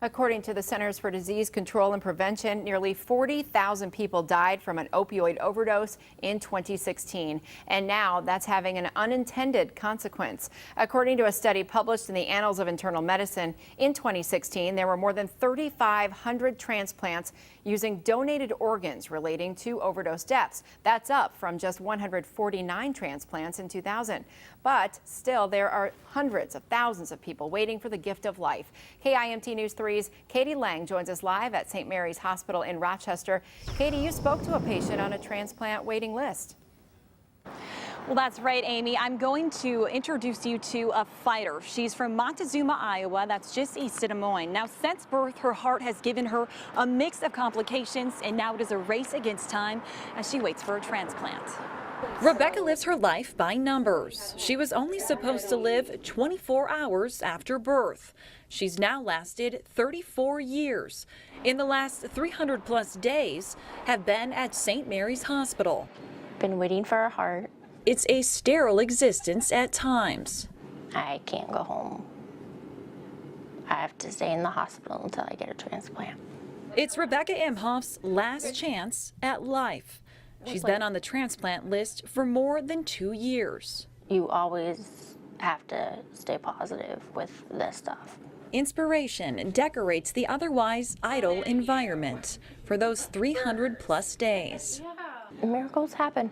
According to the Centers for Disease Control and Prevention, nearly 40,000 people died from an opioid overdose in 2016. And now that's having an unintended consequence. According to a study published in the Annals of Internal Medicine, in 2016, there were more than 3,500 transplants using donated organs relating to overdose deaths. That's up from just 149 transplants in 2000. But still, there are hundreds of thousands of people waiting for the gift of life. KIMT News 3's Katie Lang joins us live at St. Mary's Hospital in Rochester. Katie, you spoke to a patient on a transplant waiting list. Well, that's right, Amy. I'm going to introduce you to a fighter. She's from Montezuma, Iowa. That's just east of Des Moines. Now, since birth, her heart has given her a mix of complications, and now it is a race against time as she waits for a transplant. Rebecca lives her life by numbers. She was only supposed to live 24 hours after birth. She's now lasted 34 years. In the last 300+ days have been at St. Mary's Hospital. Been waiting for a heart. It's a sterile existence at times. I can't go home. I have to stay in the hospital until I get a transplant. It's Rebecca Imhoff's last chance at life. She's been on the transplant list for more than 2 years. You always have to stay positive with this stuff. Inspiration decorates the otherwise idle environment for those 300+ days. Miracles happen.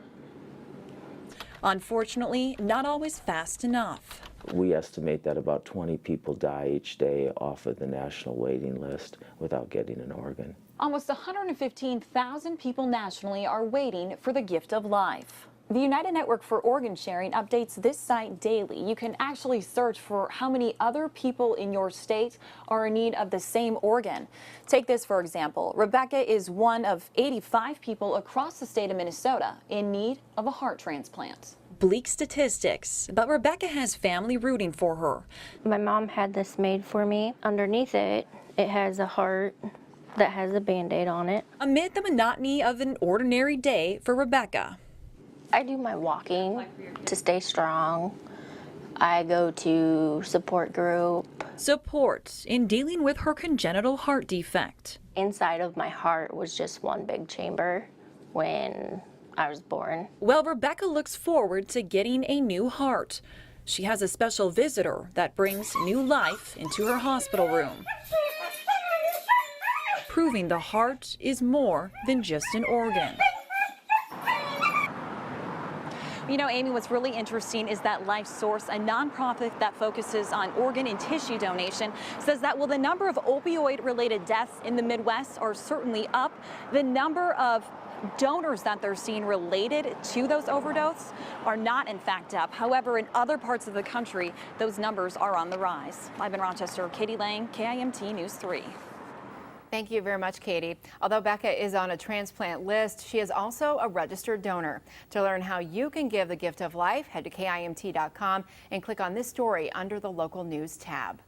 Unfortunately, not always fast enough. We estimate that about 20 people die each day off of the national waiting list without getting an organ. Almost 115,000 people nationally are waiting for the gift of life. The United Network for Organ Sharing updates this site daily. You can actually search for how many other people in your state are in need of the same organ. Take this, for example. Rebecca is one of 85 people across the state of Minnesota in need of a heart transplant. Bleak statistics, but Rebecca has family rooting for her. My mom had this made for me. Underneath it, it has a heart that has a Band-Aid on it. Amid the monotony of an ordinary day for Rebecca, I do my walking to stay strong. I go to support group. Support in dealing with her congenital heart defect. Inside of my heart was just one big chamber when I was born. Well, Rebecca looks forward to getting a new heart. She has a special visitor that brings new life into her hospital room, proving the heart is more than just an organ. You know, Amy, what's really interesting is that Life Source, a nonprofit that focuses on organ and tissue donation, says that while the number of opioid-related deaths in the Midwest are certainly up, the number of donors that they're seeing related to those overdoses are not in fact up. However, in other parts of the country, those numbers are on the rise. Live in Rochester, Katie Lang, KIMT News 3. Thank you very much, Katie. Although Becca is on a transplant list, she is also a registered donor. To learn how you can give the gift of life, head to KIMT.com and click on this story under the local news tab.